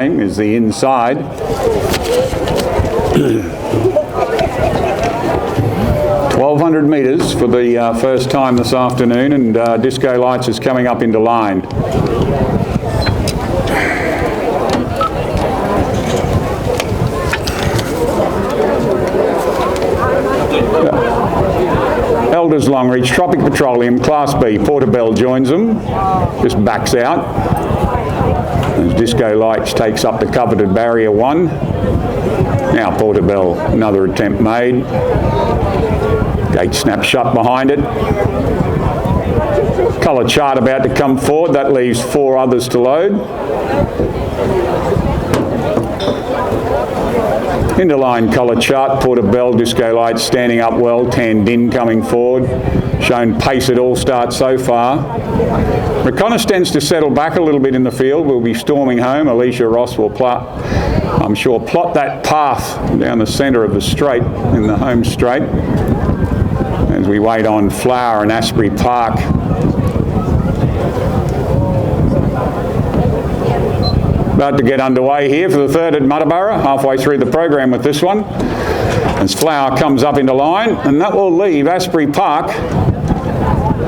is the inside. 1,200 metres for the first time this afternoon, and Disco Lights is coming up into line. Elders Longreach, Tropic Petroleum, Class B, Portobello joins them, just backs out. As Disco Lights takes up the coveted barrier 1. Now Portobello, another attempt made. Gate snaps shut behind it. Colour Chart about to come forward, that leaves 4 others to load. Into line Colour Chart, Portobello, Disco Lights standing up well, Tan Din coming forward, shown pace at all starts so far. Reconnaissance tends to settle back a little bit in the field. We'll be storming home. Alicia Ross will plot that path down the centre of the straight, in the home straight, as we wait on Flower and Asprey Park. About to get underway here for the third at Muttaburra, halfway through the program with this one. As Flower comes up into line, and that will leave Asprey Park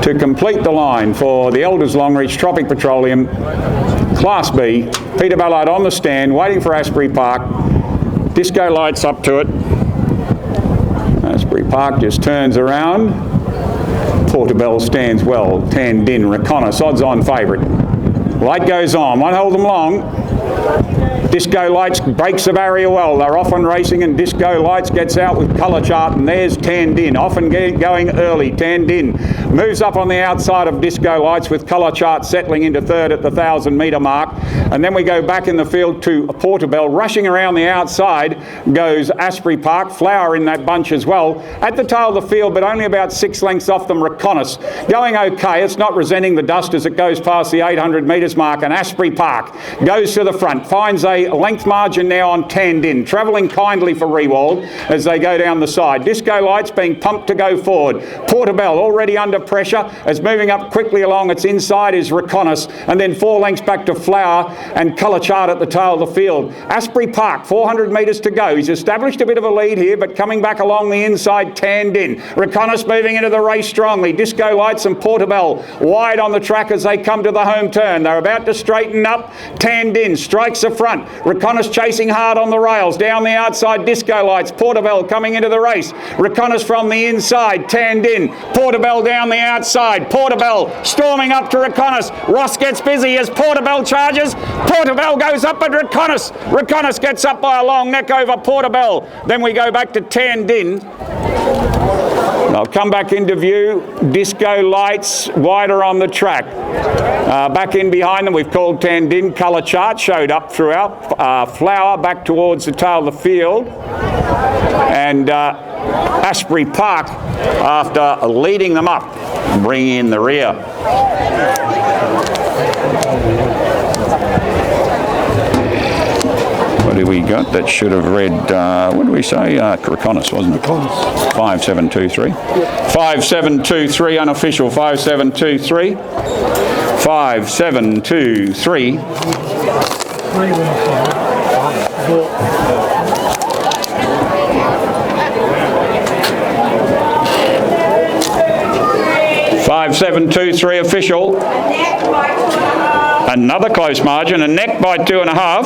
to complete the line for the Elders Longreach, Tropic Petroleum, Class B. Peter Ballard on the stand, waiting for Asprey Park. Disco Lights up to it. Asprey Park just turns around. Portobello stands well. Tan Din, Reconnaissance, odds-on favourite. Light goes on, won't hold them long. Disco Lights breaks the barrier well. They're off and racing, and Disco Lights gets out with Colour Chart, and there's Tan Din, often going early. Tan Din moves up on the outside of Disco Lights with Colour Chart settling into third at the 1,000 metre mark. And then we go back in the field to Portobello. Rushing around the outside goes Asprey Park, Flower in that bunch as well. At the tail of the field, but only about 6 lengths off them, Reconnaissance. Going okay, it's not resenting the dust as it goes past the 800 metres mark, and Asprey Park goes to the front, finds a length margin now on Tan Din, travelling kindly for Rewald as they go down the side. Disco Lights being pumped to go forward. Portobello already under pressure, as moving up quickly along its inside is Reconnaissance, and then 4 lengths back to Flower and Colour Chart at the tail of the field. Asprey Park, 400 metres to go. He's established a bit of a lead here, but coming back along the inside, Tan Din. Reconnaissance moving into the race strongly. Disco Lights and Portobello wide on the track as they come to the home turn. They're about to straighten up. Tan Din strikes the front. Reconnaissance chasing hard on the rails. Down the outside, Disco Lights. Portobello coming into the race. Reconnaissance from the inside. Tan Din. Portobello down the outside. Portobello storming up to Reconnaissance. Ross gets busy as Portobello charges. Portobello goes up, but Reconnaissance gets up by a long neck over Portobello. Then we go back to Tan Din. I'll come back into view. Disco Lights wider on the track. Back in behind them, we've called Tan Din. Colour Chart showed up throughout. Flower back towards the tail of the field. And Asprey Park, after leading them up, bringing in the rear. What do we got? That should have read, what do we say? Reconnaissance, wasn't it? 5723. 5723, unofficial 5723. 5723. 5723 official. Another close margin, a neck by 2.5.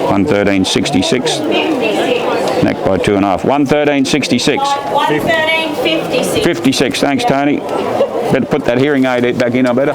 113.66. 113.66. Neck by 2.5. 113.66. 113.56. 56. Thanks, Tony. Better put that hearing aid back in, I better.